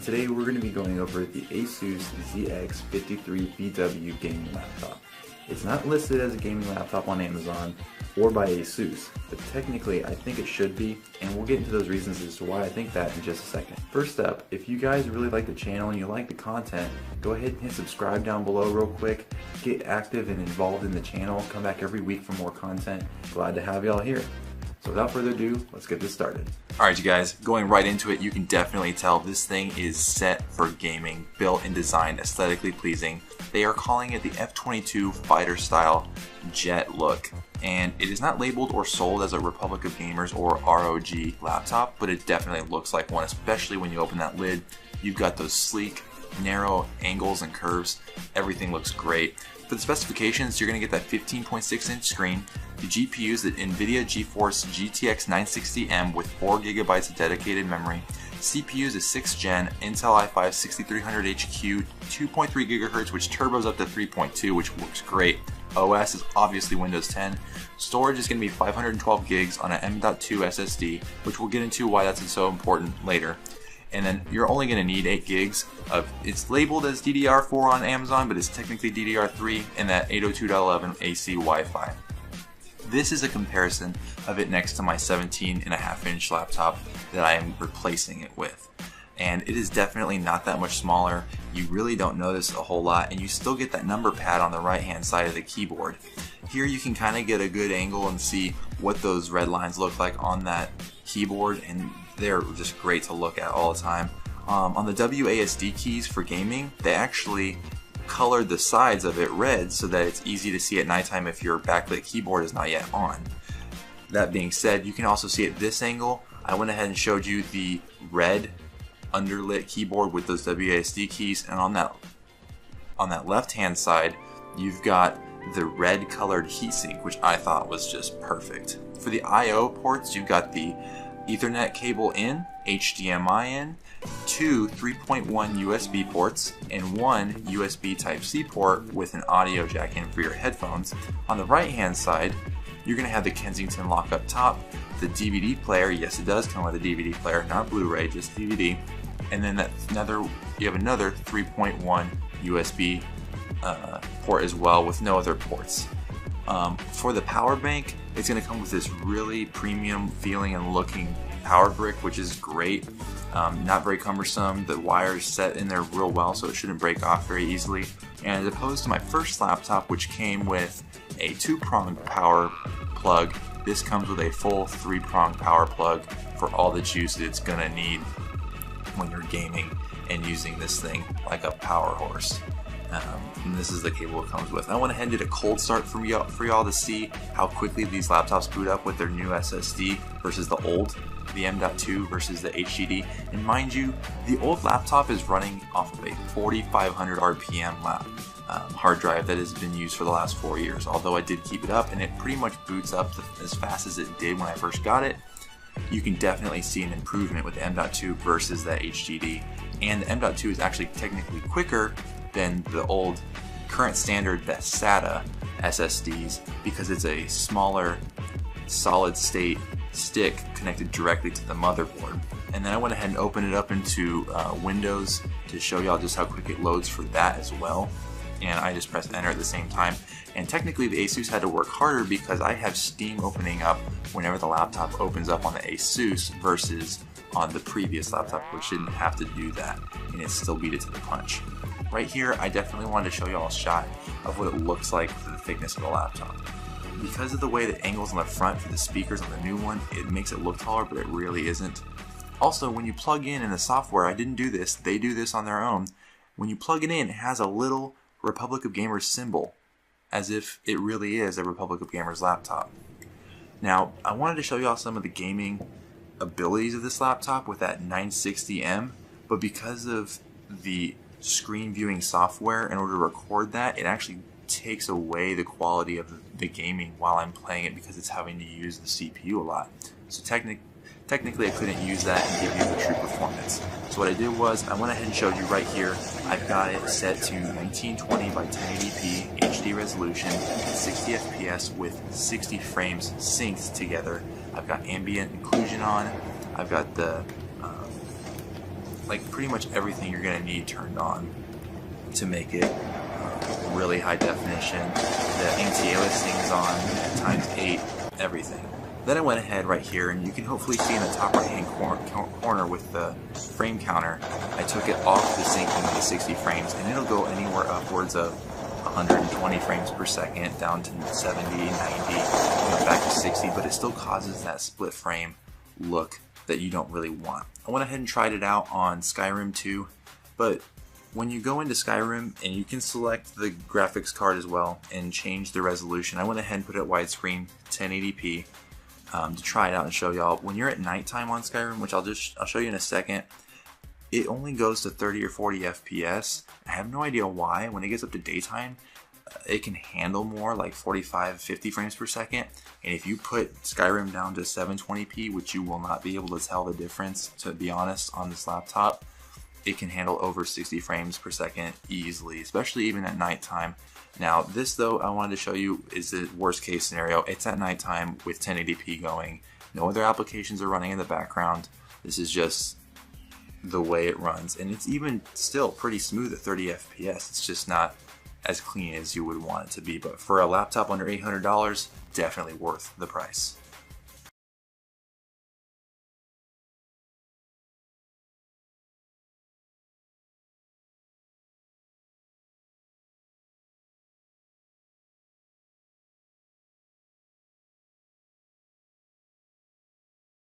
today we're going to be going over the ASUS ZX53VW gaming laptop. It's not listed as a gaming laptop on Amazon or by ASUS, but technically I think it should be, and we'll get into those reasons as to why I think that in just a second. First up, if you guys really like the channel and you like the content, go ahead and hit subscribe down below real quick, get active and involved in the channel, come back every week for more content. Glad to have y'all here. So without further ado, let's get this started. Alright you guys, going right into it, you can definitely tell this thing is set for gaming, built and designed, aesthetically pleasing. They are calling it the F-22 fighter style jet look. And it is not labeled or sold as a Republic of Gamers or ROG laptop, but it definitely looks like one, especially when you open that lid. You've got those sleek, narrow angles and curves. Everything looks great. For the specifications, you're going to get that 15.6 inch screen. The GPU is the NVIDIA GeForce GTX 960M with 4 GB of dedicated memory. CPU is a 6th gen Intel i5 6300HQ 2.3 GHz, which turbos up to 3.2, which works great. OS is obviously Windows 10. Storage is going to be 512 gigs on an M.2 SSD, which we'll get into why that's so important later. And then you're only going to need 8 gigs of, it's labeled as DDR4 on Amazon, but it's technically DDR3 and that 802.11 AC Wi-Fi. This is a comparison of it next to my 17.5 inch laptop that I am replacing it with. And it is definitely not that much smaller. You really don't notice a whole lot, and you still get that number pad on the right hand side of the keyboard. Here you can kind of get a good angle and see what those red lines look like on that keyboard, and they're just great to look at all the time. On the WASD keys for gaming, they actually colored the sides of it red so that it's easy to see at nighttime if your backlit keyboard is not yet on. That being said, you can also see at this angle, I went ahead and showed you the red underlit keyboard with those WASD keys, and on that left hand side you've got the red colored heatsink, which I thought was just perfect. For the I/O ports, you've got the Ethernet cable in, HDMI in, 2 3.1 USB ports, and 1 USB Type-C port with an audio jack in for your headphones. On the right hand side, you're going to have the Kensington lock up top, the DVD player, yes it does come with a DVD player, not Blu-ray, just DVD, and then you have another 3.1 USB port as well with no other ports. For the power bank, it's going to come with this really premium feeling and looking power brick, which is great. Not very cumbersome. The wires set in there real well, so it shouldn't break off very easily. And as opposed to my first laptop, which came with a 2-pronged power plug, this comes with a full 3-pronged power plug for all the juice that it's going to need when you're gaming and using this thing like a power horse. And this is the cable it comes with. I went ahead and did a cold start for y'all to see how quickly these laptops boot up with their new SSD versus the old, the M.2 versus the HDD. And mind you, the old laptop is running off of a 4,500 RPM hard drive that has been used for the last 4 years. Although I did keep it up, and it pretty much boots up as fast as it did when I first got it. You can definitely see an improvement with the M.2 versus the HDD. And the M.2 is actually technically quicker than the old current standard SATA SSDs because it's a smaller solid state stick connected directly to the motherboard. And then I went ahead and opened it up into Windows to show y'all just how quick it loads for that as well. And I just pressed enter at the same time. And technically the ASUS had to work harder because I have Steam opening up whenever the laptop opens up on the ASUS versus on the previous laptop, which didn't have to do that, and it still beat it to the punch. Right here, I definitely wanted to show y'all a shot of what it looks like for the thickness of the laptop. Because of the way the angles on the front for the speakers on the new one, it makes it look taller, but it really isn't. Also, when you plug in the software, I didn't do this, they do this on their own. When you plug it in, it has a little Republic of Gamers symbol, as if it really is a Republic of Gamers laptop. Now, I wanted to show y'all some of the gaming abilities of this laptop with that 960M, but because of the screen viewing software, in order to record that, it actually takes away the quality of the gaming while I'm playing it because it's having to use the CPU a lot. So technically I couldn't use that and give you the true performance. So what I did was I went ahead and showed you right here. I've got it set to 1920 by 1080p HD resolution at 60 FPS with 60 frames synced together. I've got ambient occlusion on. I've got the like pretty much everything you're going to need turned on to make it really high definition. The anti-aliasing is on at ×8, everything. Then I went ahead right here, and you can hopefully see in the top right hand corner with the frame counter, I took it off the syncing to 60 frames, and it'll go anywhere upwards of 120 frames per second down to 70, 90, back to 60, but it still causes that split frame look that you don't really want. I went ahead and tried it out on Skyrim 2, but when you go into Skyrim, and you can select the graphics card as well and change the resolution, I went ahead and put it at widescreen 1080p to try it out and show y'all. When you're at nighttime on Skyrim, which I'll show you in a second, it only goes to 30 or 40 FPS. I have no idea why. When it gets up to daytime, it can handle more, like 45, 50 frames per second. And if you put Skyrim down to 720p, which you will not be able to tell the difference, to be honest, on this laptop, it can handle over 60 frames per second easily, especially even at nighttime. Now this though, I wanted to show you is the worst case scenario. It's at nighttime with 1080p going. No other applications are running in the background. This is just the way it runs, and it's even still pretty smooth at 30 FPS. It's just not as clean as you would want it to be, but for a laptop under $800, definitely worth the price.